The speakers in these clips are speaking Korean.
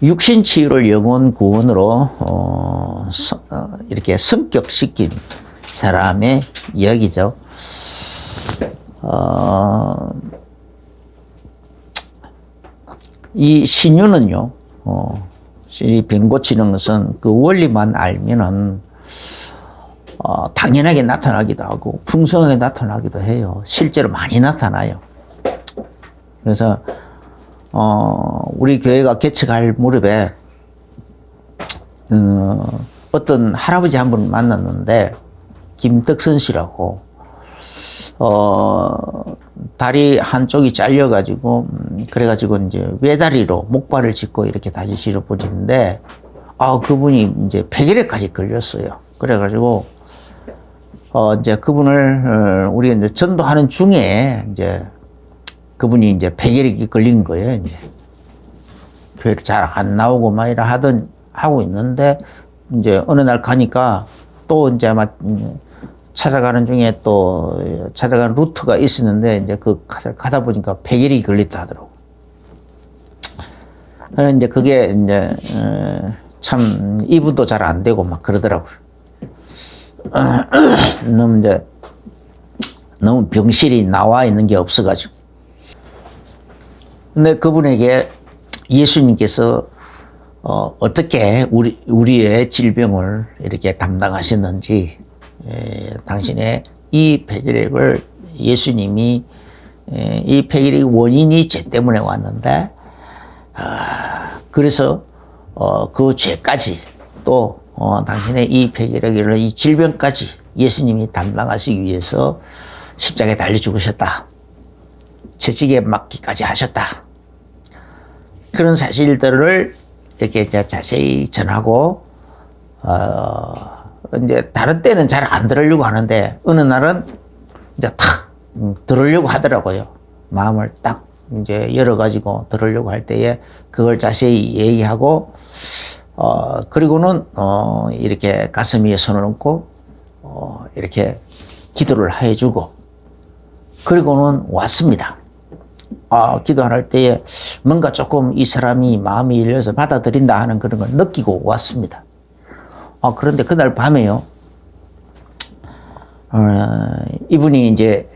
육신 치유를 영혼 구원으로 이렇게 성격시킨 사람의 이야기죠. 이 신유는요, 이 병 고치는 것은 그 원리만 알면은 당연하게 나타나기도 하고 풍성하게 나타나기도 해요. 실제로 많이 나타나요. 그래서 우리 교회가 개척할 무렵에 어떤 할아버지 한 분 만났는데 김덕선 씨라고 다리 한쪽이 잘려가지고 그래가지고 이제 외다리로 목발을 짚고 이렇게 다니시는 분인데 그분이 이제 폐결핵까지 걸렸어요. 그래가지고 이제 그분을 우리가 이제 전도하는 중에 이제 그분이 이제 폐결핵이 걸린 거예요. 이제 교회를 잘 안 나오고 막 이래 하고 있는데 이제 어느 날 가니까 또 이제 막 찾아가는 중에 또 찾아가는 루트가 있었는데 이제 그 가다 보니까 폐결핵이 걸렸다 하더라고. 그래서 이제 그게 이제 참 이분도 잘 안 되고 막 그러더라고요. 너무 병실이 나와 있는 게 없어가지고. 근데 그분에게 예수님께서 어떻게 우리의 질병을 이렇게 담당하셨는지, 당신의 이 폐결핵을 예수님이 이 폐결핵의 원인이 죄 때문에 왔는데, 그래서 그 죄까지 또 당신의 이 폐결핵을 이 질병까지 예수님이 담당하시기 위해서 십자가에 달려 죽으셨다. 채찍에 맞기까지 하셨다. 그런 사실들을 이렇게 자세히 전하고, 이제 다른 때는 잘 안 들으려고 하는데, 어느 날은 이제 탁 들으려고 하더라고요. 마음을 딱 이제 열어가지고 들으려고 할 때에 그걸 자세히 얘기하고, 그리고는, 이렇게 가슴 위에 손을 얹고, 이렇게 기도를 해주고, 그리고는 왔습니다. 기도할 때에 뭔가 조금 이 사람이 마음이 열려서 받아들인다 하는 그런 걸 느끼고 왔습니다. 그런데 그날 밤에요, 이분이 이제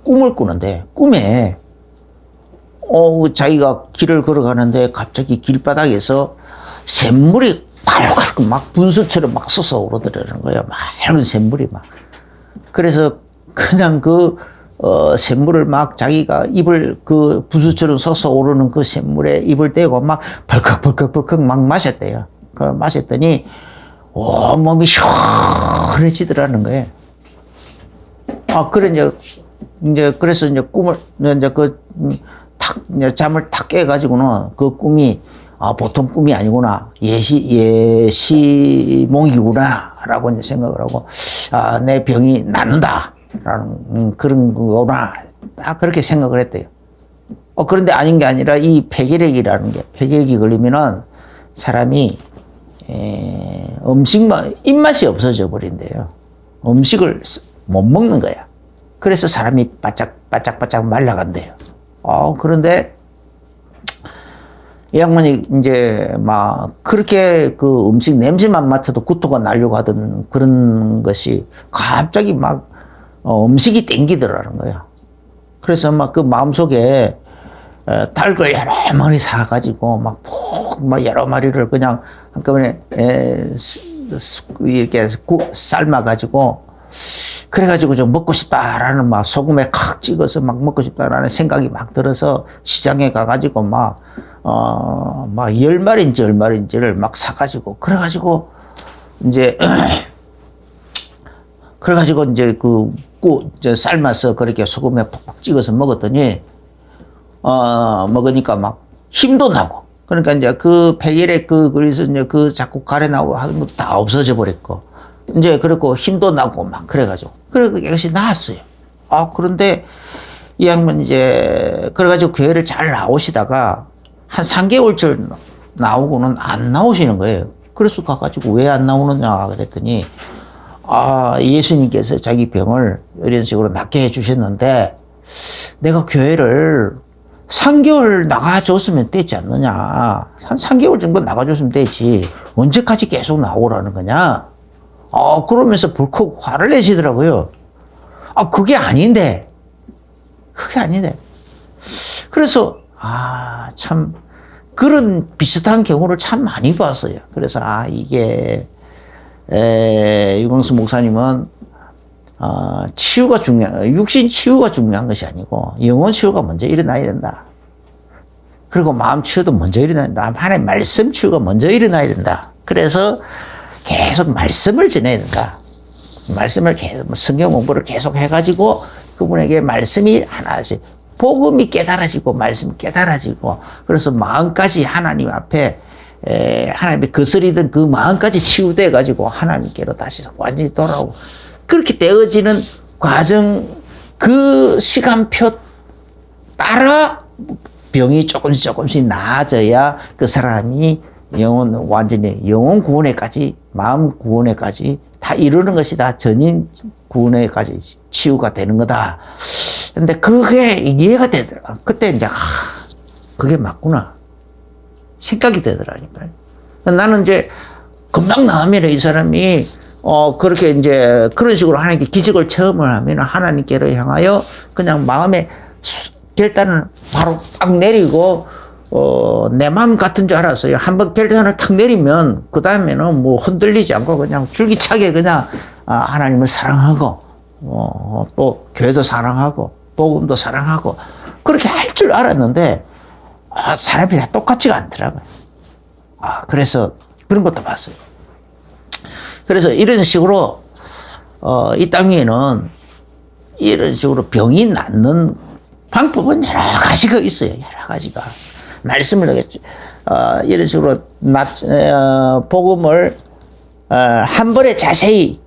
꿈을 꾸는데, 꿈에, 자기가 길을 걸어가는데 갑자기 길바닥에서 샘물이 발발고 막 분수처럼 막 솟아오르더라는 거예요. 맑은 샘물이 막. 그래서 그냥 샘물을 막 자기가 입을 그 분수처럼 솟아오르는 그 샘물에 입을 대고 막 벌컥벌컥벌컥 막 마셨대요. 마셨더니 온몸이 시원해지더라는 거예요. 그래서 이제 꿈을, 이제 잠을 탁 깨가지고는 그 꿈이, 보통 꿈이 아니구나. 예시몽이구나. 라고 이제 생각을 하고, 내 병이 낫는다. 라는 그런 거구나. 딱 그렇게 생각을 했대요. 그런데 아닌 게 아니라 이 폐결핵이라는 게, 폐결핵이 걸리면은 사람이, 입맛이 없어져 버린대요. 음식을 못 먹는 거야. 그래서 사람이 바짝바짝 말라간대요. 그런데 이 양반이 이제 막 그렇게 그 음식 냄새만 맡아도 구토가 나려고 하던 그런 것이 갑자기 막 음식이 땡기더라는 거야. 그래서 막 그 마음속에 닭을 여러 마리 사가지고 막 여러 마리를 그냥 한꺼번에 이렇게 삶아가지고 그래가지고 좀 먹고 싶다라는 막 소금에 칵 찍어서 막 먹고 싶다라는 생각이 막 들어서 시장에 가가지고 막 10마리인지 10마리인지를 막 사가지고 그래가지고 이제 삶아서 그렇게 소금에 푹푹 찍어서 먹었더니 먹으니까 막 힘도 나고 그러니까 이제 그 폐결핵 그래서 이제 자꾸 가래 나고 하는 것도 다 없어져 버렸고 이제 그렇고 힘도 나고 막 그래가지고 이것이 나았어요. 그런데 이 양반 이제 그래가지고 교회를 잘 나오시다가 한 3개월쯤 나오고는 안 나오시는 거예요. 그래서 가가지고 왜 안 나오느냐 그랬더니 예수님께서 자기 병을 이런 식으로 낫게 해주셨는데 내가 교회를 3개월 나가줬으면 되지 않느냐. 한 3개월 정도 나가줬으면 되지. 언제까지 계속 나오라는 거냐. 그러면서 불컥 화를 내시더라고요. 그게 아닌데. 그게 아닌데. 그래서, 참, 그런 비슷한 경우를 참 많이 봤어요. 그래서, 이게, 유광수 목사님은, 치유가 육신 치유가 중요한 것이 아니고, 영혼 치유가 먼저 일어나야 된다. 그리고 마음 치유도 먼저 일어나야 된다. 하나님의 말씀 치유가 먼저 일어나야 된다. 그래서 계속 말씀을 전해야 된다. 말씀을 계속, 성경 공부를 계속 해가지고, 그분에게 말씀이 하나씩, 복음이 깨달아지고, 말씀이 깨달아지고, 그래서 마음까지 하나님 앞에, 하나님의 거스리던 그 마음까지 치유돼가지고, 하나님께로 다시 완전히 돌아오고, 그렇게 되어지는 과정, 그 시간표 따라 병이 조금씩 나아져야 그 사람이 완전히 영혼 구원에까지, 마음 구원에까지 다 이루는 것이 다 전인 구원에까지 치유가 되는 거다. 근데 그게 이해가 되더라. 그때 이제, 그게 맞구나. 생각이 되더라니까요. 나는 이제 금방 나오면 이 사람이 그렇게 이제 그런 식으로 하나님께 기적을 체험을 하면 하나님께로 향하여 그냥 마음에 결단을 바로 딱 내리고, 내 마음 같은 줄 알았어요. 한번 결단을 탁 내리면, 그 다음에는 뭐 흔들리지 않고 그냥 줄기차게 그냥, 하나님을 사랑하고, 또 교회도 사랑하고, 복음도 사랑하고, 그렇게 할 줄 알았는데, 사람이 다 똑같지가 않더라고요. 그래서 그런 것도 봤어요. 그래서 이런 식으로, 이 땅에는 이런 식으로 병이 낫는 방법은 여러 가지가 있어요. 여러 가지가. 말씀을 하겠지. 이런 식으로 복음을 한 번에 자세히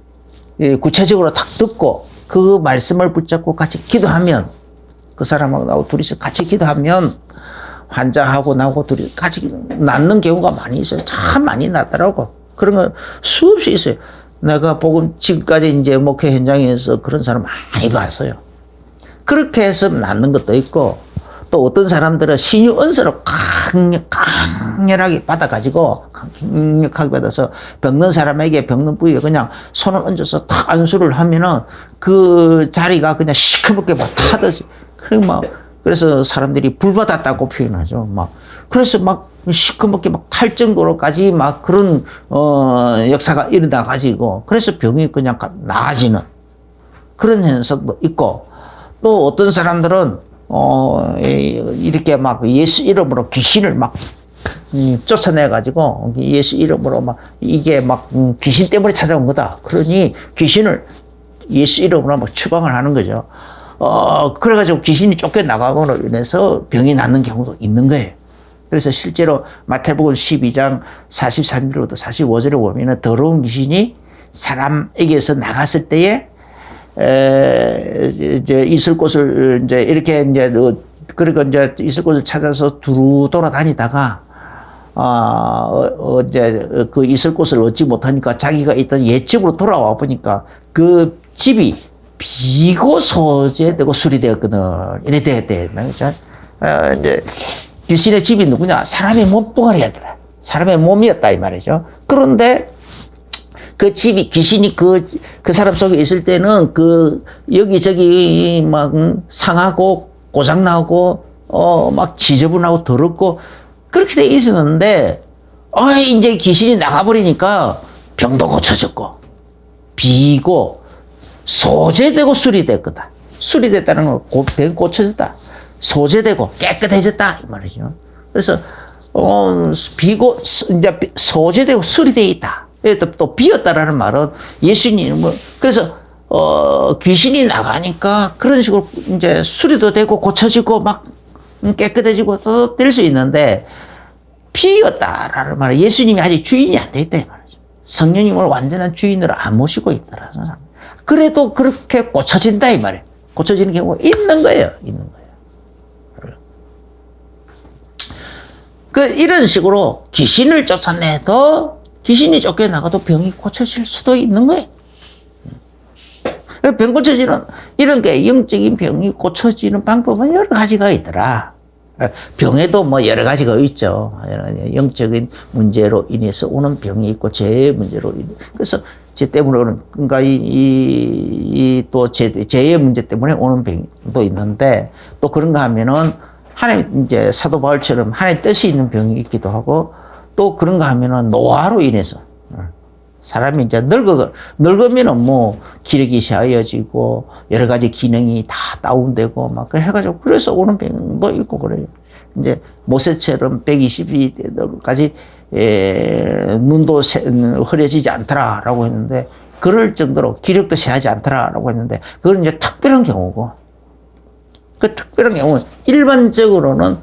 구체적으로 딱 듣고 그 말씀을 붙잡고 같이 기도하면, 그 사람하고 나하고 둘이서 같이 기도하면 환자하고 나하고 둘이 같이 낫는 경우가 많이 있어요. 참 많이 낫더라고. 그런 거 수없이 있어요. 내가 복음 지금까지 이제 목회 현장에서 그런 사람 많이 봤어요. 그렇게 해서 낫는 것도 있고, 또 어떤 사람들은 신유 은사로 강렬하게 받아가지고, 강력하게 받아서 병든 사람에게 병든 부위에 그냥 손을 얹어서 탁 안수를 하면은 그 자리가 그냥 시커멓게 막 타듯이. 그래서 사람들이 불받았다고 표현하죠. 그래서 시커멓게 탈 정도로까지 그런, 역사가 일어나가지고, 그래서 병이 그냥 나아지는 그런 현상도 있고, 또 어떤 사람들은 이렇게 예수 이름으로 귀신을 쫓아내가지고, 예수 이름으로 이게 귀신 때문에 찾아온 거다. 그러니 귀신을 예수 이름으로 추방을 하는 거죠. 그래가지고 귀신이 쫓겨나감으로 인해서 병이 낫는 경우도 있는 거예요. 그래서 실제로 마태복음 12장 43절부터 45절에 보면은 더러운 귀신이 사람에게서 나갔을 때에 이제 있을 곳을 이제 이렇게 그리고 이제 있을 곳을 찾아서 두루 돌아다니다가 이제 그 있을 곳을 얻지 못하니까 자기가 있던 옛집으로 돌아와 보니까 그 집이 비고 소재되고 수리되었거든. 이래 되었대. 이제 귀신의 집이 누구냐? 사람의 몸뚱아리였더라. 사람의 몸이었다 이 말이죠. 그런데 그 집이 귀신이 그 사람 속에 있을 때는 여기저기 상하고 고장나고 지저분하고 더럽고 그렇게 돼 있었는데 이제 귀신이 나가버리니까 병도 고쳐졌고 비고 소재되고 수리됐거든. 수리됐다는 건 병 고쳐졌다. 소재되고 깨끗해졌다 이 말이죠. 그래서 비고 이제 소재되고 수리되어 있다. 또 비었다라는 말은 예수님은 그래서 귀신이 나가니까 그런 식으로 이제 수리도 되고 고쳐지고 깨끗해지고 또 될 수 있는데 비었다라는 말은 예수님이 아직 주인이 안 돼 있다 이 말이죠. 성령님을 완전한 주인으로 안 모시고 있다라는. 그래도 그렇게 고쳐진다 이 말이에요. 고쳐지는 경우가 있는 거예요. 있는 거예요. 이런 식으로 귀신을 쫓아내도 귀신이 쫓겨나가도 병이 고쳐질 수도 있는 거예요. 병 고쳐지는 이런 게 영적인 병이 고쳐지는 방법은 여러 가지가 있더라. 병에도 뭐 여러 가지가 있죠. 여러 가지 영적인 문제로 인해서 오는 병이 있고 죄의 문제로 그래서 죄 때문에 오는 그러니까 또 죄의 문제 때문에 오는 병도 있는데 또 그런가 하면은 하나님 이제 사도 바울처럼 하나님 뜻이 있는 병이 있기도 하고 또 그런가 하면은 노화로 인해서 사람이 이제 늙으면은 뭐 기력이 쇠하여지고 여러 가지 기능이 다 다운되고 막 해가지고 그래서 오는 병도 있고 그래요. 이제 모세처럼 120이 되도록까지 눈도 흐려지지 않더라라고 했는데 그럴 정도로 기력도 쇠하지 않더라라고 했는데 그건 이제 특별한 경우고 그 특별한 경우는 일반적으로는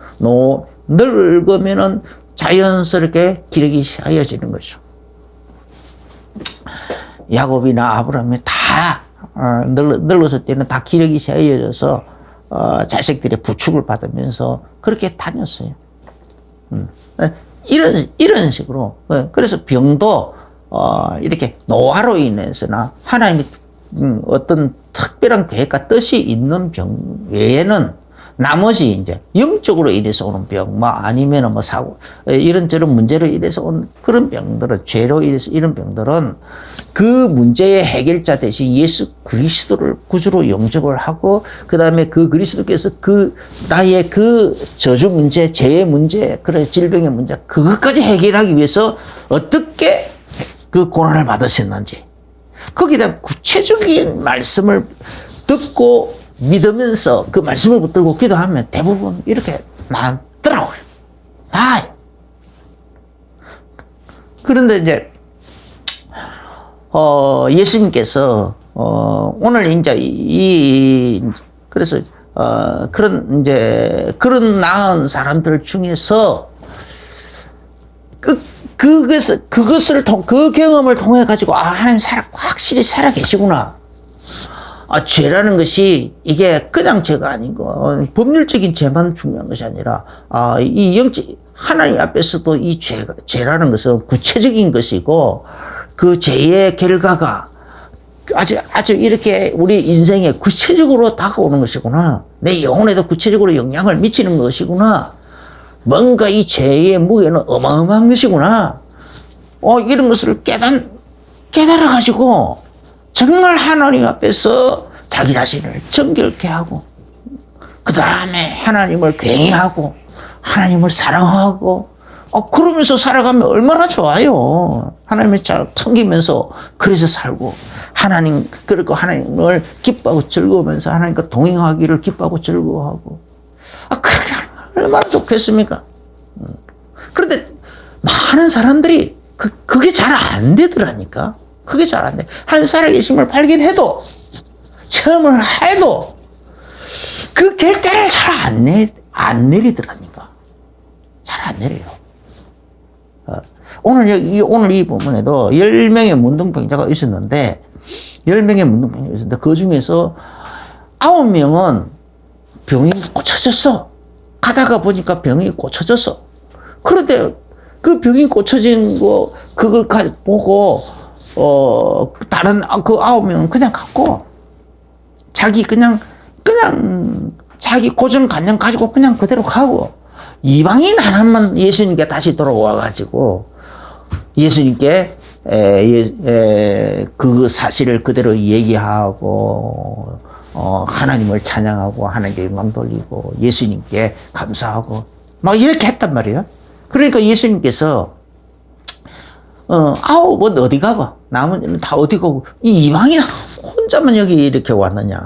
늙으면은 자연스럽게 기력이 쇠하여지는 거죠. 야곱이나 아브라함이 다 늙었을 때는 다 기력이 쇠해져서 자식들의 부축을 받으면서 그렇게 다녔어요. 이런 식으로 그래서 병도 이렇게 노화로 인해서나 하나님의 어떤 특별한 계획과 뜻이 있는 병 외에는 나머지 이제 영적으로 인해서 오는 병, 뭐 아니면은 뭐 사고 이런저런 문제로 인해서 온 그런 병들은 죄로 인해서 이런 병들은 그 문제의 해결자 대신 예수 그리스도를 구주로 영접을 하고 그 다음에 그 그리스도께서 그 나의 그 저주 문제, 죄의 문제, 그래 질병의 문제 그것까지 해결하기 위해서 어떻게 그 고난을 받으셨는지 거기에 대한 구체적인 말씀을 듣고 믿으면서 그 말씀을 붙들고 기도하면 대부분 이렇게 나더라고요. 다. 그런데 이제, 예수님께서, 오늘 이제 그래서, 그런 나은 사람들 중에서 그 경험을 통해 가지고, 하나님 확실히 살아 계시구나. 죄라는 것이 이게 그냥 죄가 아니고 법률적인 죄만 중요한 것이 아니라 이 하나님 앞에서도 이 죄라는 것은 구체적인 것이고 그 죄의 결과가 아주 이렇게 우리 인생에 구체적으로 다가오는 것이구나. 내 영혼에도 구체적으로 영향을 미치는 것이구나. 뭔가 이 죄의 무게는 어마어마한 것이구나. 이런 것을 깨달아 가지고 정말 하나님 앞에서 자기 자신을 정결케 하고 그 다음에 하나님을 경외하고 하나님을 사랑하고 그러면서 살아가면 얼마나 좋아요. 하나님을 잘 섬기면서 그래서 살고 그리고 하나님을 기뻐하고 즐거우면서 하나님과 동행하기를 기뻐하고 즐거워하고 그렇게 하면 얼마나 좋겠습니까? 그런데 많은 사람들이 그게 잘 안 되더라니까. 그게 잘 안 돼. 하나님 살아계심을 발견해도, 체험을 해도, 그 결단을 잘 안 내리더라니까. 잘 안 내려요. 오늘 이 부분에도 10명의 문둥병자가 있었는데, 그 중에서 9명은 병이 고쳐졌어. 가다가 보니까 병이 고쳐졌어. 그런데 그 병이 고쳐진 그걸 보고, 다른 그 9명은 그냥 갔고, 자기 자기 고정관념 가지고 그냥 그대로 가고, 이방인 하나만 예수님께 다시 돌아와가지고, 예수님께, 그 사실을 그대로 얘기하고, 하나님을 찬양하고, 하나님께 영광 돌리고, 예수님께 감사하고, 막 이렇게 했단 말이에요. 그러니까 예수님께서, 9은 어디 가봐? 나머지는 다 어디 가고, 이 이방인 혼자만 여기 이렇게 왔느냐.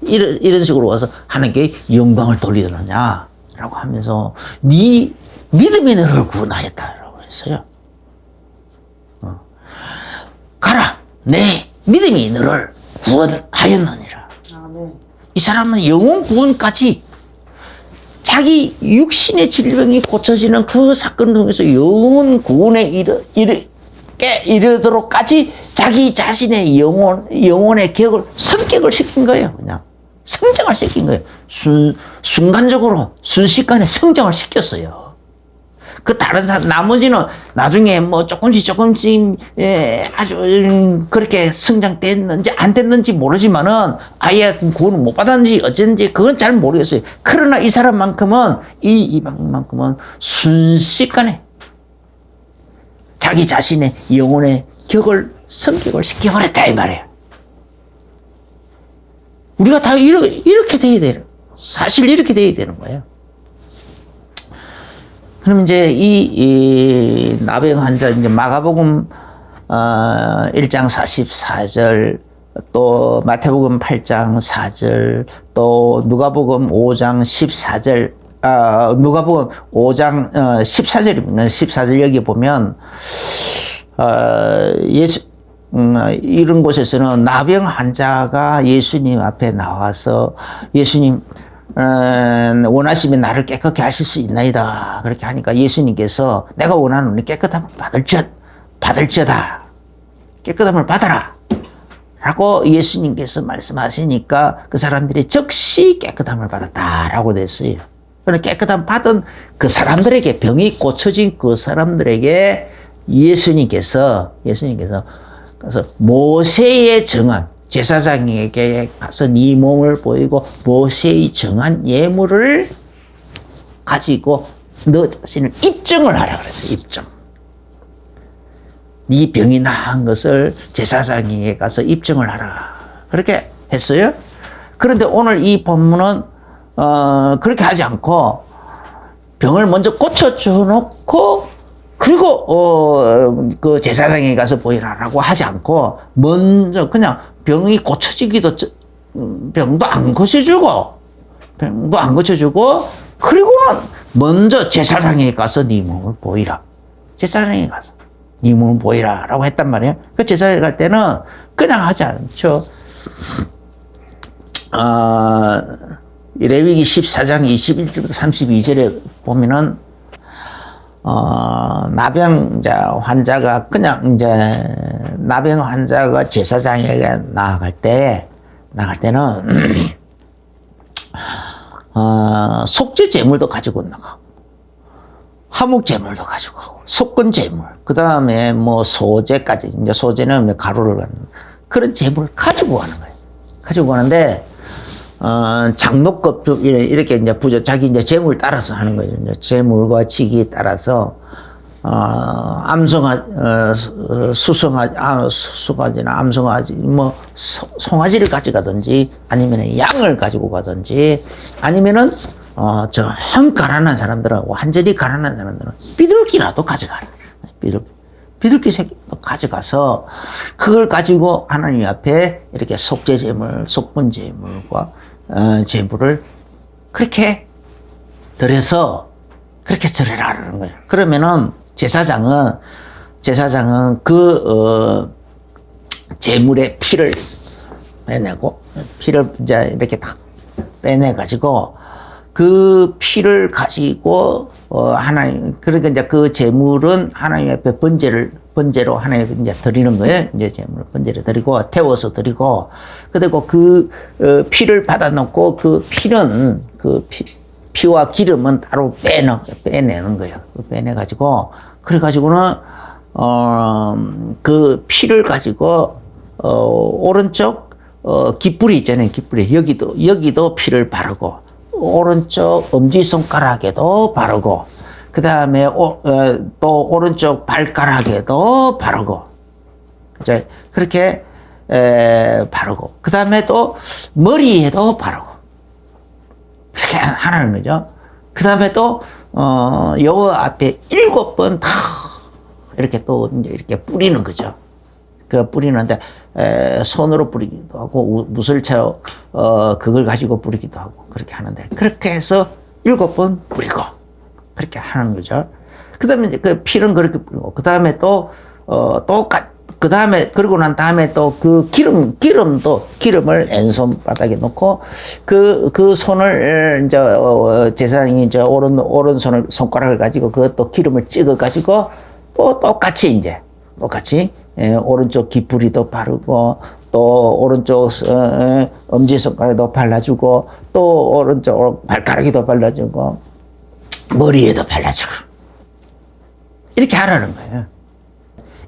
이런 식으로 와서 하나님께 영광을 돌리느냐. 라고 하면서, 네 믿음이 너를 구원하였다라고 했어요. 가라! 내 믿음이 너를 구원하였느니라. 이 사람은 영혼 구원까지 자기 육신의 질병이 고쳐지는 그 사건을 통해서 영혼 구원에 이르도록까지 자기 자신의 영혼의 성격을 시킨 거예요. 그냥 성장을 시킨 거예요. 순간적으로 순식간에 성장을 시켰어요. 그 다른 사람, 나머지는 나중에 뭐 조금씩, 아주 그렇게 성장됐는지 안 됐는지 모르지만은 아예 구원을 못 받았는지 어쩐지 그건 잘 모르겠어요. 그러나 이 사람만큼은, 이방만큼은 순식간에 자기 자신의 영혼의 성격을 시켜버렸다, 이 말이에요. 우리가 다 이렇게 돼야 돼요. 사실 이렇게 돼야 되는 거예요. 그럼 이제 이 나병 환자, 이제 마가복음 1장 44절, 또 마태복음 8장 4절, 또 누가복음 5장 14절, 누가복음 5장 14절입니다. 14절 여기 보면 이런 곳에서는 나병 환자가 예수님 앞에 나와서 예수님 원하시면 나를 깨끗게 하실 수 있나이다. 그렇게 하니까 예수님께서 내가 원하는 깨끗함을 받을지어다. 깨끗함을 받아라. 라고 예수님께서 말씀하시니까 그 사람들이 즉시 깨끗함을 받았다라고 됐어요. 그런데 깨끗함 받은 그 사람들에게, 병이 고쳐진 그 사람들에게 예수님께서 그래서 모세의 정한, 제사장에게 가서 네 몸을 보이고 모세의 정한 예물을 가지고 너 자신을 입증을 하라 그랬어요. 입증. 네 병이 나은 것을 제사장에게 가서 입증을 하라. 그렇게 했어요. 그런데 오늘 이 본문은 그렇게 하지 않고 병을 먼저 고쳐줘 놓고 그리고 그 제사장에게 가서 보이라라고 하지 않고 먼저 그냥 병이 고쳐지기도 병도 안 고쳐주고 그리고는 먼저 제사장에게 가서 네 몸을 보이라. 제사장에게 가서 네 몸을 보이라라고 했단 말이에요. 그 제사장에 갈 때는 그냥 하지 않죠. 레위기 14장 21절부터 32절에 보면은 나병자 환자가 그냥 이제 나병 환자가 제사장에게 나아갈 때는 속죄 제물도 가지고 나가고 화목 제물도 가지고 가고 속건 제물, 그 다음에 뭐 소제까지, 이제 소제는 가루를 갖는 그런 제물을 가지고 가는 거예요. 가지고 가는데 장로급 이렇게 이제 자기 이제 제물 따라서 하는 거죠. 이제 제물과 직에 따라서 수송아지나 암송아지, 뭐 송아지를 가져가든지 아니면 양을 가지고 가든지 아니면은 정 가난한 사람들하고 완전히 가난한 사람들은 비둘기라도 가져가라. 비둘기 새끼도 가져가서 그걸 가지고 하나님 앞에 이렇게 속죄 제물, 속분 제물과 제물을 그렇게 드려서 그렇게 드리라는 거예요. 그러면은 제사장은 그 제물의 피를 빼내고 피를 이제 이렇게 다 빼내 가지고 그 피를 가지고 하나님, 그러니까 이제 그 제물은 하나님 앞에 번제로 하나님 앞에 이제 드리는 거예요. 이제 제물 번제로 드리고 태워서 드리고, 그리고 그 피를 받아놓고 그 피는 피와 기름은 따로 빼내는 거예요. 빼내 가지고 그래가지고는 그 피를 가지고 오른쪽 깃불이 있잖아요. 깃불이 여기도 피를 바르고. 오른쪽 엄지손가락에도 바르고, 그 다음에 또 오른쪽 발가락에도 바르고, 이제 그렇게 바르고, 그 다음에 또 머리에도 바르고, 이렇게 하라는 거죠. 그 다음에 또 여호와 앞에 7번 다 이렇게 또 이제 이렇게 뿌리는 거죠. 그 뿌리는데 손으로 뿌리기도 하고 무술차 그걸 가지고 뿌리기도 하고 그렇게 하는데, 그렇게 해서 7번 뿌리고 그렇게 하는 거죠. 그 다음에 이제 그 피는 그렇게 뿌리고, 그 다음에 그 다음에 그러고 난 다음에 또 그 기름을 왼손 바닥에 놓고 그 손을 이제 제사장이 이제 오른손을 손가락을 가지고 그것도 기름을 찍어 가지고 또 똑같이 오른쪽 깃부리도 바르고 또 오른쪽 엄지손가락에도 발라주고 또 오른쪽 발가락에도 발라주고 머리에도 발라주고 이렇게 하라는 거예요.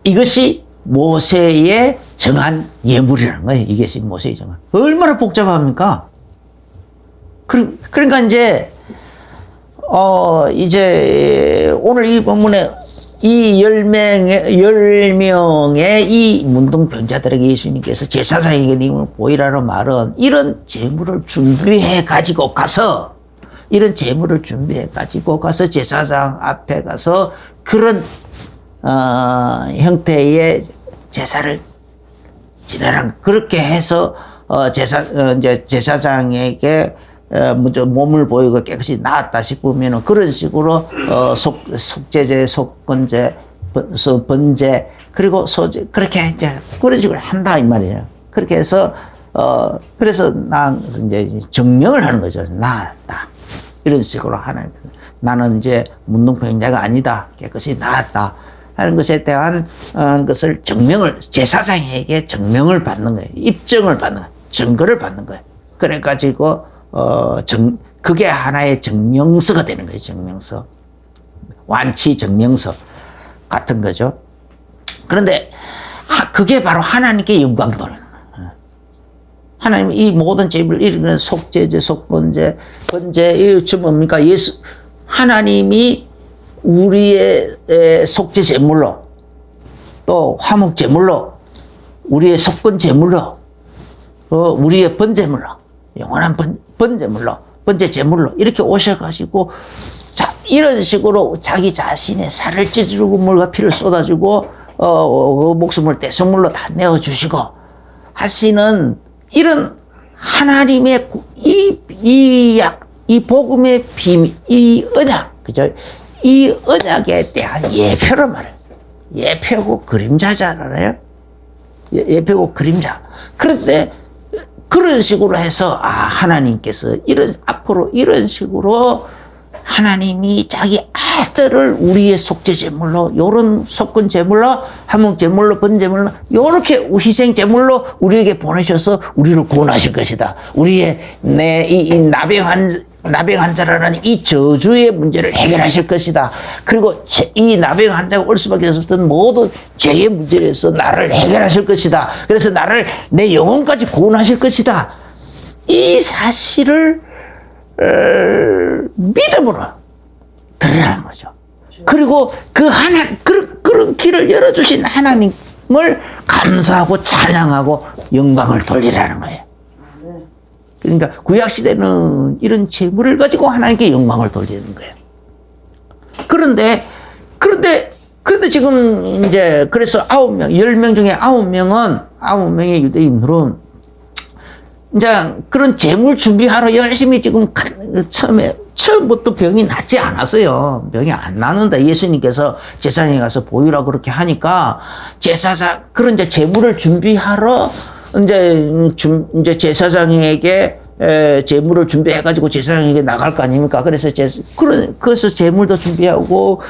이것이 모세의 정한 예물이라는 거예요. 이것이 모세의 정한. 얼마나 복잡합니까? 그러니까 이제 오늘 이 본문에 이 10명의 이 문둥병자들에게 예수님께서 제사장에게 님을 보이라는 말은 이런 재물을 준비해 가지고 가서 제사장 앞에 가서 그런 형태의 제사를 지내라. 그렇게 해서 이제 제사장에게 먼저 몸을 보이고 깨끗이 나았다 싶으면 그런 식으로 속죄제, 속건제, 번제 그리고 소제 그렇게 이제 그런 식으로 한다 이 말이에요. 그렇게 해서 그래서 이제 증명을 하는 거죠. 나았다 이런 식으로 하는. 나는 이제 문둥병자가 아니다. 깨끗이 나았다 하는 것에 대한 것을 제사장에게 증명을 받는 거예요. 입증을 받는 거예요. 증거를 받는 거예요. 그래가지고 그게 하나의 증명서가 되는 거예요. 증명서. 완치 증명서 같은 거죠. 그런데 그게 바로 하나님께 영광 돌리는 거예요. 하나님 이 모든 죄를 이루는 속죄제, 속건제, 번제, 이게 뭡니까? 하나님이 우리의 속죄 제물로 또 화목 제물로 우리의 속건 제물로 우리의 번제물로 영원한 번제물로 번제 제물로 이렇게 오셔가지고 이런 식으로 자기 자신의 살을 찢어주고 물과 피를 쏟아주고 목숨을 떼순물로 다 내어주시고 하시는 이런 하나님의 이 복음의 비밀, 이 언약, 그죠? 이 언약에 대한 예표란 말이에요. 예표고 그림자잖아요. 예표고 그림자. 그런데 그런 식으로 해서 하나님께서 앞으로 이런 식으로 하나님이 자기 아들을 우리의 속죄 제물로 요런 속건 제물로 화목 제물로 번 제물로 요렇게 희생 제물로 우리에게 보내셔서 우리를 구원하실 것이다. 우리의 이 나병 환자라는 이 저주의 문제를 해결하실 것이다. 그리고 이 나병 환자가 올 수밖에 없었던 모든 죄의 문제에서 나를 해결하실 것이다. 그래서 나를 내 영혼까지 구원하실 것이다. 이 사실을 믿음으로 드러나는 거죠. 그리고 그런 길을 열어주신 하나님을 감사하고 찬양하고 영광을 돌리라는 거예요. 그러니까 구약시대는 이런 재물을 가지고 하나님께 영광을 돌리는 거예요. 그런데 지금 이제 그래서 10명 중에 9명의 유대인들은 이제 그런 재물 준비하러 열심히 지금 처음부터 병이 낫지 않았어요. 병이 안 나는데 예수님께서 제사장에 가서 보이라 그렇게 하니까 그런 이제 재물을 준비하러 이제 제사장에게 재물을 준비해가지고 제사장에게 나갈 거 아닙니까? 그래서 재물도 준비하고,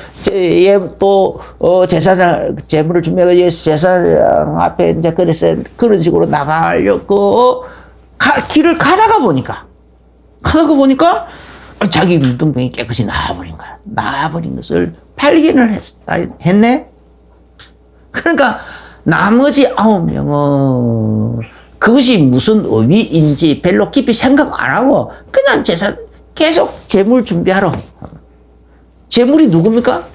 또, 제사장, 재물을 준비해가지고 제사장 앞에 이제 그런 식으로 나가려고 길을 가다가 보니까 자기 문둥병이 깨끗이 나와버린 거야. 나와버린 것을 발견을 했네? 그러니까, 나머지 9명은 그것이 무슨 의미인지 별로 깊이 생각 안 하고 그냥 계속 재물 준비하러. 재물이 누굽니까?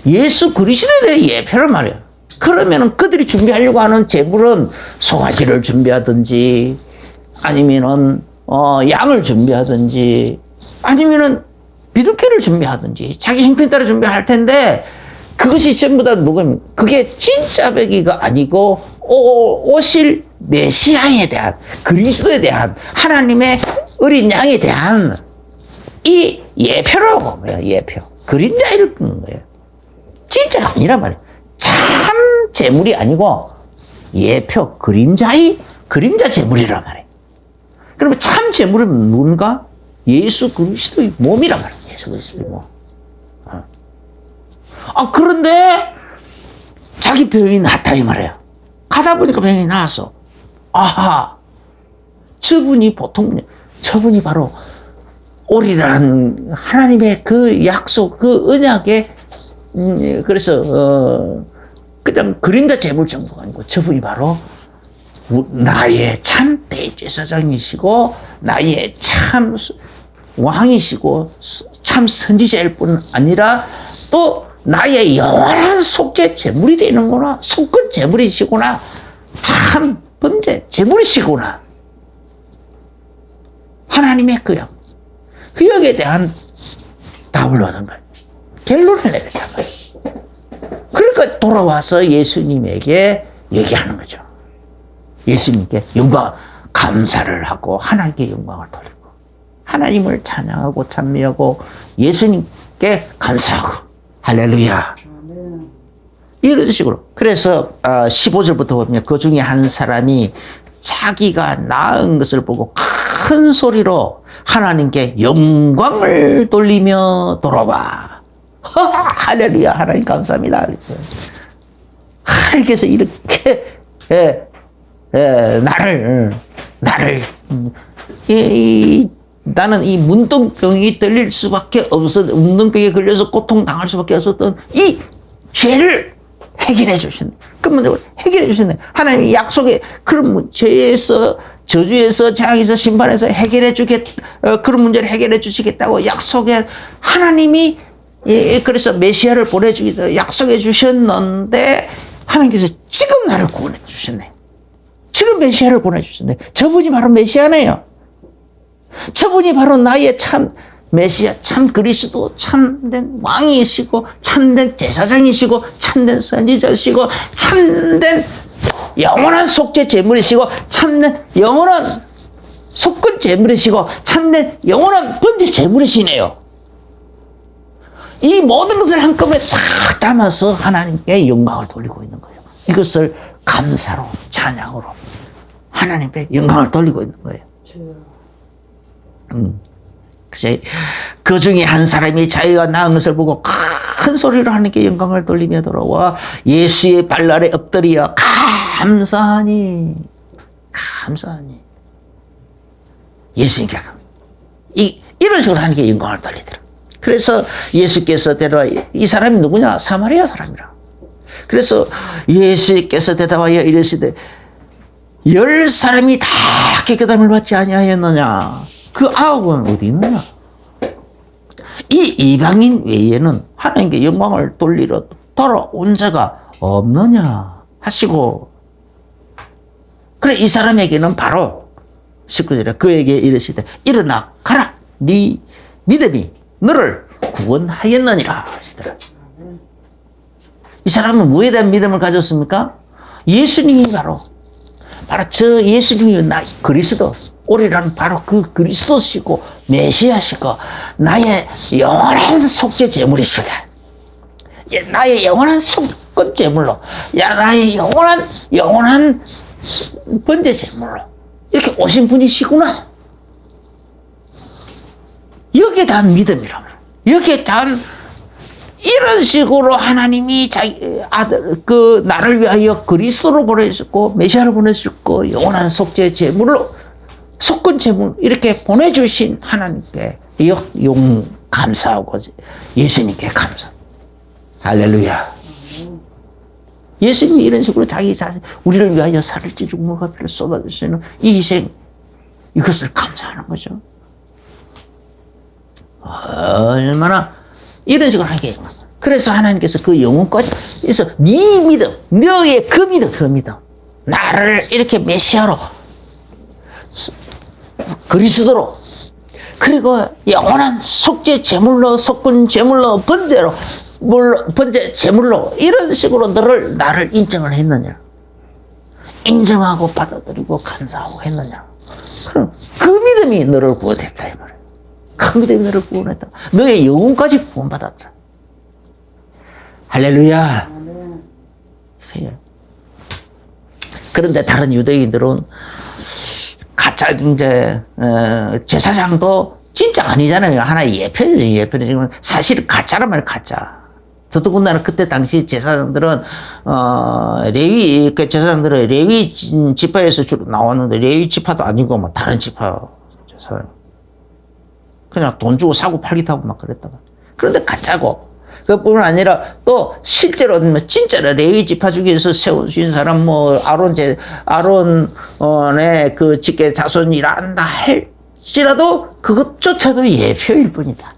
예수 그리스도에 대해 예표란 말이에요. 그러면은 그들이 준비하려고 하는 재물은 송아지를 준비하든지 아니면은 양을 준비하든지 아니면은 비둘기를 준비하든지 자기 형편 따라 준비할 텐데 그것이 전부 다 누굽니까? 그게 진짜 배기가 아니고 오실 메시아에 대한 그리스도에 대한 하나님의 어린 양에 대한 이 예표라고 보면 예표 그림자를 끄는 거예요. 진짜가 아니란 말이에요. 참 재물이 아니고 예표 그림자 재물이란 말이에요. 그러면 참 재물은 누군가? 예수 그리스도의 몸이란 말이에요. 예수 그리스도의 몸. 그런데 자기 병이 낫다 이 말이에요. 가다 보니까 병이 나았어. 저분이 바로 오리라는 하나님의 그 약속, 그 언약의 그래서 그냥 그림자 재물 정도가 아니고 저분이 바로 나의 참 대제사장이시고 나의 참 왕이시고 참 선지자일 뿐 아니라 또 나의 영원한 속죄 제물이 되는구나. 속건 제물이시구나. 참 번제 제물이시구나. 하나님의 그 역에 대한 답을 얻은 거예요. 결론을 내리는 거예요. 그러니까 돌아와서 예수님에게 얘기하는 거죠. 예수님께 영광, 감사를 하고 하나님께 영광을 돌리고 하나님을 찬양하고 찬미하고 예수님께 감사하고 할렐루야. 이런 식으로. 그래서 15절부터 보면 그 중에 한 사람이 자기가 낳은 것을 보고 큰 소리로 하나님께 영광을 돌리며 돌아와. 할렐루야. 하나님 감사합니다. 하나님께서 이렇게 나를 나는 이 문둥병이 들릴 수밖에 없었, 문둥병에 걸려서 고통당할 수밖에 없었던 이 죄를 해결해 주신, 근본적으로 해결해 주셨네. 하나님이 약속에 그런 죄에서, 저주에서, 재앙에서, 심판에서 해결해 그런 문제를 해결해 주시겠다고 약속에 하나님이, 그래서 메시아를 보내주기도 약속해 주셨는데, 하나님께서 지금 나를 구원해 주셨네. 지금 메시아를 보내주셨네. 저분이 바로 메시아네요. 저분이 바로 나의 참 메시아, 참 그리스도, 참된 왕이시고, 참된 제사장이시고, 참된 선지자시고, 참된 영원한 속죄 제물이시고, 참된 영원한 속건 제물이시고, 참된 영원한 번제 제물이시네요. 이 모든 것을 한꺼번에 싹 담아서 하나님께 영광을 돌리고 있는 거예요. 이것을 감사로, 찬양으로 하나님께 영광을 돌리고 있는 거예요. 그 중에 한 사람이 자기가 낳은 것을 보고 큰 소리로 하나님께 영광을 돌리며 돌아와 예수의 발 아래 엎드려 감사하니 예수님께 이런 식으로 하나님께 영광을 돌리더라. 그래서 예수께서 대답하여 이 사람이 누구냐? 사마리아 사람이라. 그래서 예수께서 대답하여 이르시되 10사람이 다 깨끗함을 받지 아니하였느냐? 그 9은 어디 있느냐? 이 이방인 외에는 하나님께 영광을 돌리러 돌아온 자가 없느냐 하시고, 그래 이 사람에게는 바로 19절에 그에게 이르시되 일어나 가라, 네 믿음이 너를 구원하였느니라 하시더라. 이 사람은 무엇에 대한 믿음을 가졌습니까? 예수님이 바로 저 예수님이 나 그리스도, 오리라는 바로 그 그리스도시고 메시아시고 나의 영원한 속죄 제물이시다. 나의 영원한 속건 제물로, 나의 영원한 번제 제물로 이렇게 오신 분이시구나. 여기에 대한 믿음이라면, 여기에 대한 이런 식으로 하나님이 자기 아들, 나를 위하여 그리스도를 보내주셨고, 메시아를 보내주셨고, 영원한 속죄 제물로, 속건 제물, 이렇게 보내주신 하나님께 감사하고, 예수님께 감사. 할렐루야. 예수님이 이런 식으로 자기 자신, 우리를 위하여 살을 찌고 물과 피를 쏟아주시는 이 희생, 이것을 감사하는 거죠. 얼마나 이런 식으로 하게. 그래서 하나님께서 그 영혼까지, 그래서 네 믿음, 너의 그 믿음, 나를 이렇게 메시아로, 그리스도로, 그리고 영원한 속죄 제물로, 속건 제물로, 번제 제물로, 이런 식으로 나를 인정을 했느냐? 인정하고 받아들이고 감사하고 했느냐? 그럼 그 믿음이 너를 구원했다, 이 말이야. 그 믿음이 너를 구원했다. 너의 영혼까지 구원받았다. 할렐루야. 그런데 다른 유대인들은 가짜 제사장도 진짜 아니잖아요. 하나의 예편이지만 사실 가짜란 말이에요. 가짜. 더더군다나 그때 당시 제사장들은 레위 제사장들은 레위 지파에서 주로 나왔는데 레위 지파도 아니고 뭐 다른 지파 제사장. 그냥 돈 주고 사고 팔기도 하고 막 그랬다가. 그런데 가짜고, 그뿐만 아니라 또 실제로 진짜로 레위 지파 중에서 세우신 사람 뭐 아론의 그 직계 자손이란다 할지라도 그것조차도 예표일 뿐이다.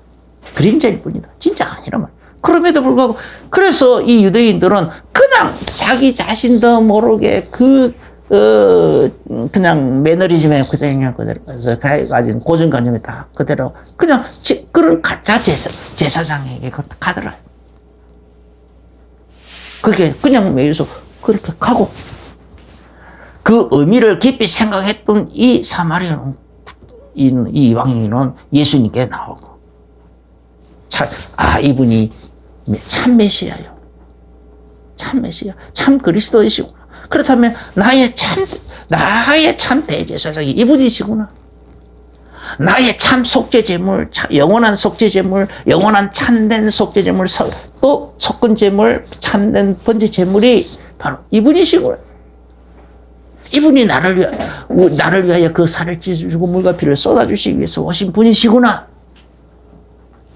그림자일 뿐이다. 진짜가 아니란 말이야. 그럼에도 불구하고 그래서 이 유대인들은 그냥 자기 자신도 모르게 그냥 매너리즘에 그대로 가진 고정관념에 다 그대로 그냥 그런 가짜 제사장에게 가더라. 그게 그냥 매일서 그렇게 가고 그 의미를 깊이 생각했던 이 사마리아는 이 왕인은 예수님께 나오고 이분이 참 메시아요. 참 메시아, 참 그리스도이시구나. 그렇다면 나의 참 대제사장이 이분이시구나. 나의 참 속죄제물, 영원한 속죄제물, 영원한 참된 속죄제물, 또 속건제물, 참된 번제제물이 바로 이분이시구나. 이분이 나를 위하여 그 살을 찢어주고 물과 피를 쏟아주시기 위해서 오신 분이시구나.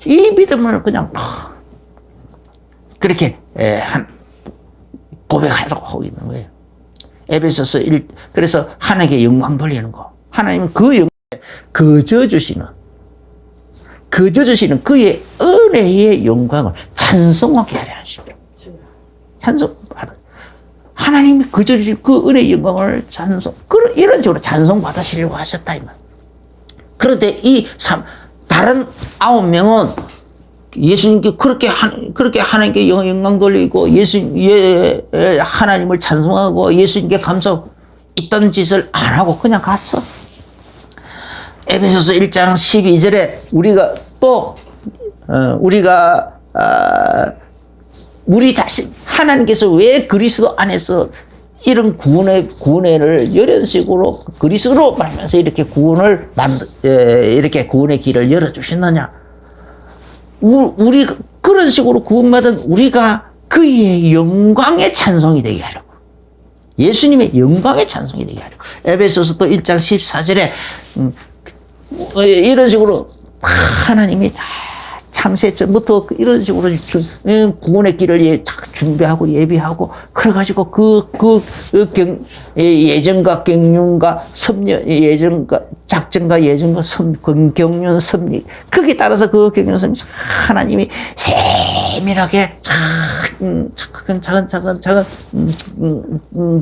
이 믿음을 그냥 그렇게 고백하고 있는 거예요. 에베소서 1, 그래서 하나님께 영광 돌리는 거. 하나님은 그 영광에 거저주시는 그의 은혜의 영광을 찬송하게 하려 하십니다. 찬송받아. 하나님이 거저주신 그 은혜의 영광을 이런 식으로 찬송받으시려고 하셨다, 이 말. 그런데 다른 9명은 예수님께 그렇게 하나님께 영광 돌리고 하나님을 찬송하고 예수님께 감사하고 있던 짓을 안 하고 그냥 갔어. 에베소서 1장 12절에 우리 자신 하나님께서 왜 그리스도 안에서 이런 구원을 이런 식으로 그리스도로 말하면서 이렇게 이렇게 구원의 길을 열어주셨느냐? 우리 그런 식으로 구원받은 우리가 그의 영광의 찬송이 되게 하려고. 예수님의 영광의 찬송이 되게 하려고. 에베소서 또 1장 14절에 이런 식으로 하나님이 다 창세 전부터 이런 식으로 구원의 길을 준비하고 예비하고 그래가지고 예전과 경륜과 섭리 예전과 작전과 예전과 경륜 섭리 거기에 따라서 그 경륜 섭리 하나님이 세밀하게 차근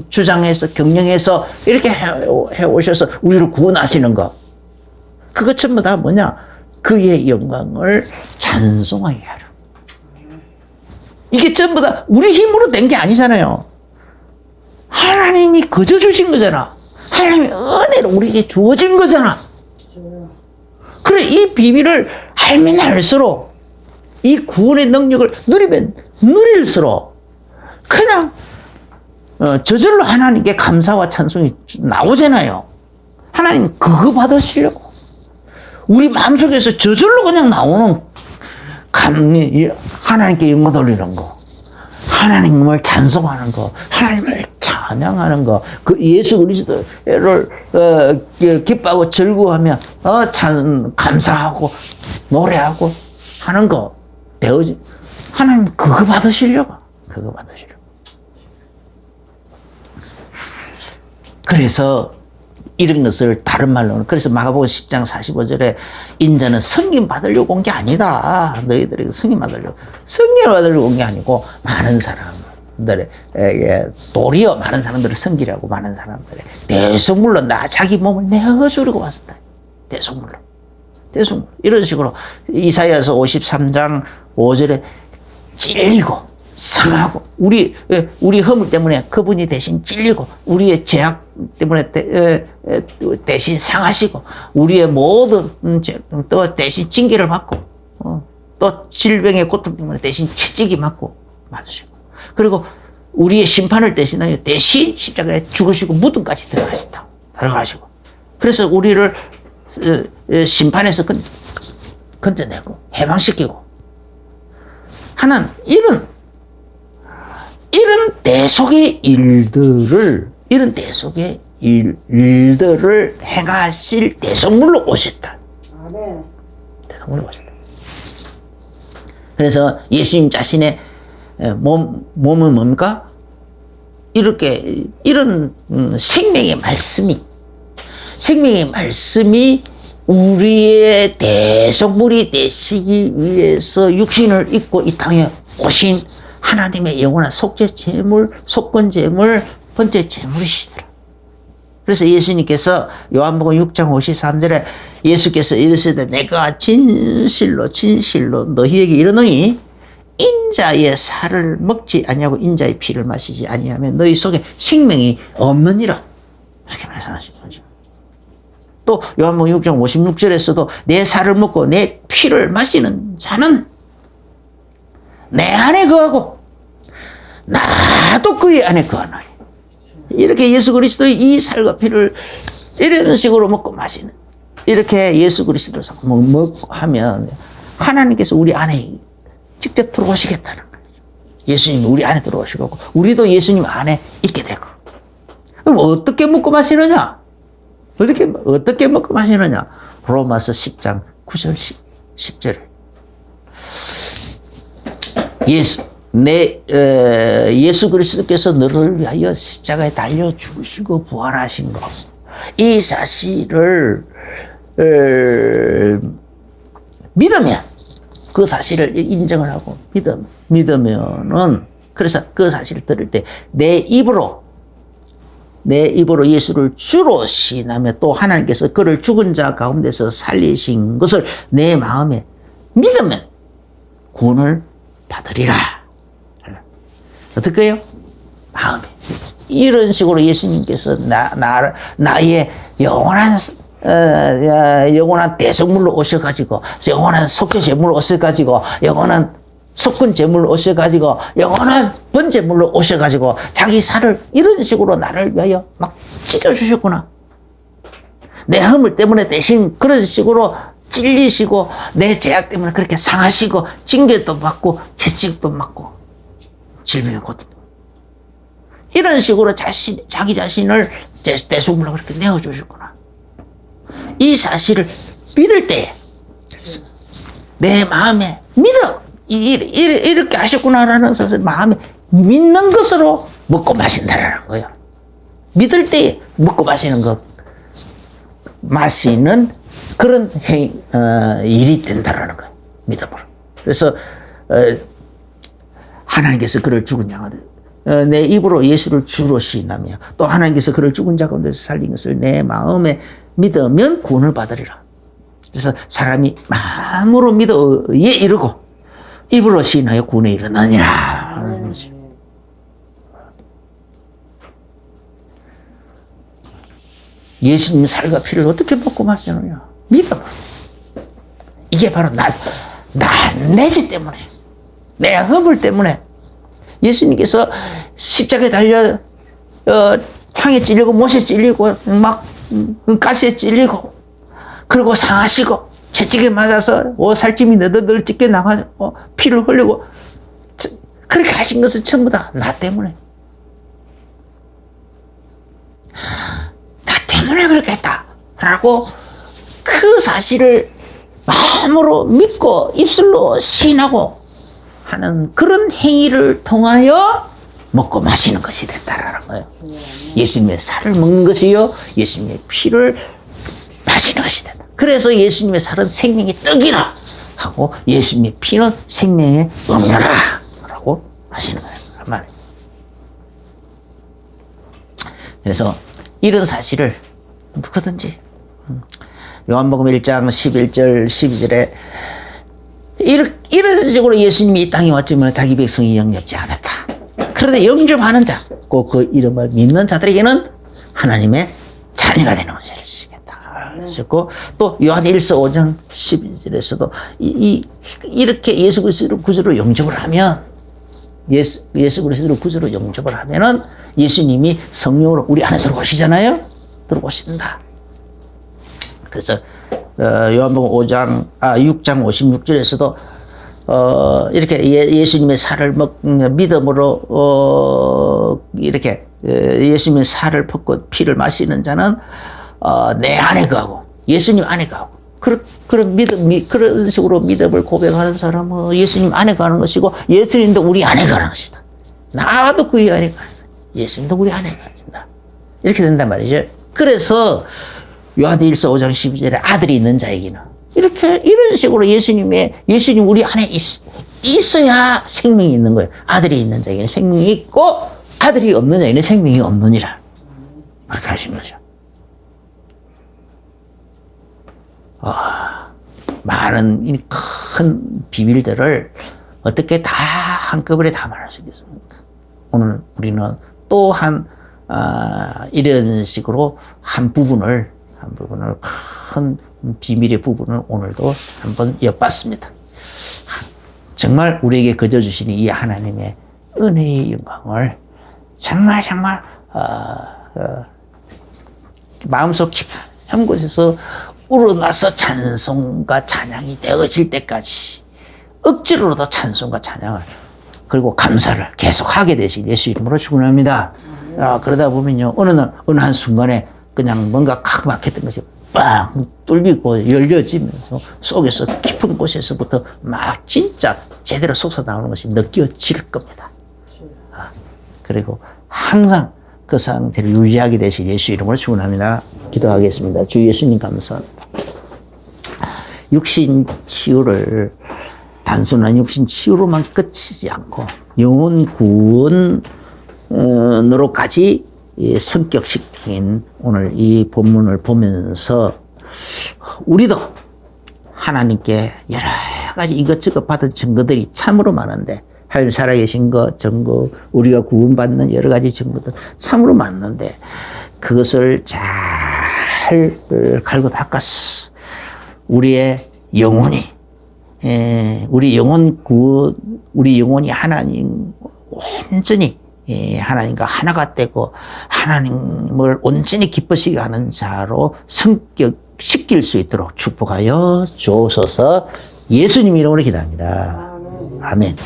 주장해서 경영해서 이렇게 해 오셔서 우리를 구원하시는 거 그것 전부 다 뭐냐? 그의 영광을 찬송하게 하려. 이게 전부 다 우리 힘으로 된 게 아니잖아요. 하나님이 거저 주신 거잖아. 하나님의 은혜로 우리에게 주어진 거잖아. 그래, 이 비밀을 알면 알수록 이 구원의 능력을 누리면 누릴수록 그냥 저절로 하나님께 감사와 찬송이 나오잖아요. 하나님 그거 받으시려고. 우리 마음속에서 저절로 그냥 나오는 하나님께 영광 돌리는 거, 하나님을 찬송하는 거, 하나님을 찬양하는 거, 그 예수 그리스도를 기뻐하고 즐거워하며 감사하고 노래하고 하는 거 배우지. 하나님 그거 받으시려고. 그래서 이런 것을 다른 말로는 그래서 마가복음 10장 45절에 인자는 승인 받으려고 온 게 아니다. 너희들에게 승인 받으려고 온 게 아니고 많은 사람들에게 도리어 많은 사람들을 섬기려고 많은 사람들의 대속물로 자기 몸을 내어주려고 왔었다. 대속물로. 이런 식으로 이사야서 53장 5절에 찔리고 상하고 우리 허물 때문에 그분이 대신 찔리고 우리의 죄악 때문에 대신 상하시고 우리의 모든 또 대신 징계를 받고 또 질병의 고통 때문에 대신 채찍이 맞고 맞으시고 그리고 우리의 심판을 대신하여 대신 십자가에 죽으시고 무덤까지 들어가시고 그래서 우리를 심판에서 건져내고 해방시키고 하는 이런 대속의 일들을 행하실 대속물로 오셨다. 대속물로 오셨다. 그래서 예수님 자신의 몸은 뭡니까? 이런 생명의 말씀이 우리의 대속물이 되시기 위해서 육신을 입고 이 땅에 오신 하나님의 영원한 속건 제물, 번째 제물이시더라. 그래서 예수님께서 요한복음 6장 53절에 예수께서 이르시되 내가 진실로 너희에게 이르노니 인자의 살을 먹지 아니하고 인자의 피를 마시지 아니하면 너희 속에 생명이 없느니라. 이렇게 말씀하신 거죠. 또 요한복음 6장 56절에서도 내 살을 먹고 내 피를 마시는 자는 내 안에 거하고 나도 그의 안에 거하나니. 이렇게 예수 그리스도의 이 살과 피를 이런 식으로 먹고 마시는, 이렇게 예수 그리스도를 먹고 하면 하나님께서 우리 안에 직접 들어오시겠다는 거예요. 예수님이 우리 안에 들어오시고 우리도 예수님 안에 있게 되고. 그럼 어떻게 먹고 마시느냐? 어떻게 먹고 마시느냐? 로마서 10장 9절 10절. 예수 그리스도께서 너를 위하여 십자가에 달려 죽으시고 부활하신 것, 이 사실을 믿으면, 그 사실을 인정을 하고 믿으면은, 그래서 그 사실을 들을 때 내 입으로 예수를 주로 시인하며 또 하나님께서 그를 죽은 자 가운데서 살리신 것을 내 마음에 믿으면 구원을 받으리라. 어떨까요? 마음에. 이런 식으로 예수님께서 나의 영원한 대속물로 오셔가지고, 영원한 속죄 제물로 오셔가지고, 영원한 속건 제물로 오셔가지고, 영원한 번제물로 오셔가지고, 자기 살을 이런 식으로 나를 위하여 막 찢어주셨구나. 내 허물 때문에 대신 그런 식으로 찔리시고, 내 죄악 때문에 그렇게 상하시고, 징계도 받고, 채찍도 맞고, 질병의 고통. 이런 식으로 자기 자신을 대속물로 그렇게 내어주셨구나. 이 사실을 믿을 때, 내 마음에 믿어. 이렇게 하셨구나라는 것을 마음에 믿는 것으로 먹고 마신다라는 거예요. 믿을 때 먹고 마시는 그런 일이 된다라는 거예요. 믿음으로. 그래서, 하나님께서 그를 죽은 자 가운데, 내 입으로 예수를 주로 시인하며 또 하나님께서 그를 죽은 자 가운데서 살린 것을 내 마음에 믿으면 구원을 받으리라. 그래서 사람이 마음으로 믿어 이르고 입으로 시인하여 구원에 이르느니라. 예수님 살과 피를 어떻게 먹고 마시느냐? 믿음으로. 이게 바로 내 죄 때문에, 내 허물 때문에 예수님께서 십자가에 달려 창에 찔리고 못에 찔리고 막 가시에 찔리고, 그리고 상하시고 채찍에 맞아서 살찜이 너덜너덜 찢겨 나가고 피를 흘리고, 그렇게 하신 것은 전부 다 나 때문에 그렇게 했다라고 그 사실을 마음으로 믿고 입술로 시인하고 하는 그런 행위를 통하여 먹고 마시는 것이 됐다라는 거예요. 예수님의 살을 먹는 것이요, 예수님의 피를 마시는 것이 된다. 그래서 예수님의 살은 생명의 떡이라 하고 예수님의 피는 생명의 음료라 라고 하시는 거예요. 그래서 이런 사실을 누구든지, 요한복음 1장 11절 12절에 이런 식으로 예수님이 이 땅에 왔지만 자기 백성이 영접지 않았다. 그런데 영접하는 자, 꼭 그 이름을 믿는 자들에게는 하나님의 자녀가 되는 은혜를 주시겠다. 그랬고, 또 요한 1서 5장 12절에서도 이렇게 예수 그리스도를 구주로 영접을 하면, 예수 그리스도를 구주로 영접을 하면은 예수님이 성령으로 우리 안에 들어오시잖아요. 들어오신다. 그래서 요한복음 6장 56절에서도 이렇게 예수님의 살을 믿음으로 이렇게 예수님의 살을 먹고 피를 마시는 자는 내 안에 거하고 예수님 안에 거하고 그런 식으로 믿음을 고백하는 사람은 예수님 안에 가는 것이고, 예수님도 우리 안에 가는 것이다. 나도 그의 안에 가는 것이다. 예수님도 우리 안에 가신다. 이렇게 된단 말이죠. 그래서 요한일서 5장 12절에 아들이 있는 자에게는 이런 식으로 예수님 우리 안에 있어야 생명이 있는 거예요. 아들이 있는 자에게는 생명이 있고, 아들이 없는 자에게는 생명이 없느니라. 그렇게 하신 거죠. 많은 큰 비밀들을 어떻게 다 한꺼번에 담아낼 수 있겠습니까? 오늘 우리는 또한 이런 식으로 한 부분을 큰 비밀의 부분을 오늘도 한번 엿봤습니다. 정말 우리에게 거저 주시는 이 하나님의 은혜의 영광을 정말 마음속 깊은 곳에서 우러나서 찬송과 찬양이 되어질 때까지 억지로라도 찬송과 찬양을 그리고 감사를 계속 하게 되신 예수 이름으로 축원합니다. 그러다 보면요, 어느 한 순간에 그냥 뭔가 칵 막혔던 것이 빵 뚫리고 열려지면서 속에서 깊은 곳에서부터 막 진짜 제대로 솟아나오는 것이 느껴질 겁니다. 그리고 항상 그 상태를 유지하게 되실 예수 이름으로 축원합니다. 기도하겠습니다. 주 예수님 감사합니다. 육신 치유를 단순한 육신 치유로만 끝이지 않고 영혼 구원으로까지 성격시킨 오늘 이 본문을 보면서 우리도 하나님께 여러 가지 이것저것 받은 증거들이 참으로 많은데, 하나님 살아계신 것 증거, 우리가 구원받는 여러 가지 증거들 참으로 많은데, 그것을 잘 갈고 닦아서 우리의 영혼이 우리 영혼이 하나님 온전히 하나님과 하나가 되고 하나님을 온전히 기쁘시게 하는 자로 성격시킬 수 있도록 축복하여 주옵소서. 예수님 이름으로 기도합니다. 아멘.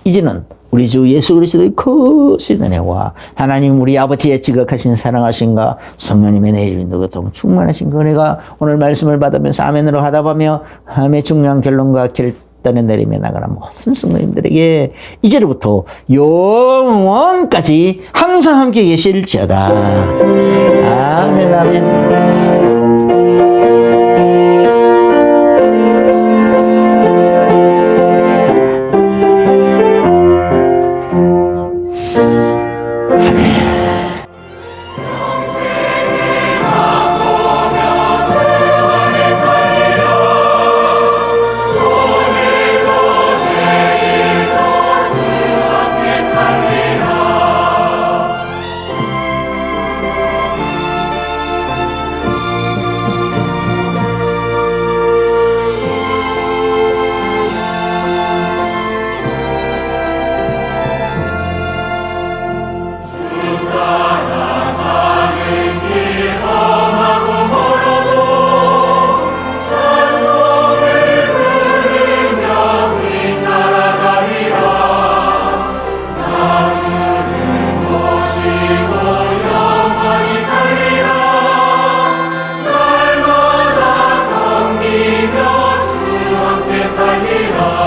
이제는 우리 주 예수 그리스도의 크신 은혜와 하나님 우리 아버지의 지극하신 사랑하신가 성령님의 내일인도 교통 충만하신 그 은혜가 오늘 말씀을 받으면서 아멘으로 하다 보며 아멘 중요한 결론과 결단을 내리며 나가는 모든 성도님들에게 이제로부터 영원까지 항상 함께 계실지어다. 아멘 아멘. 살리라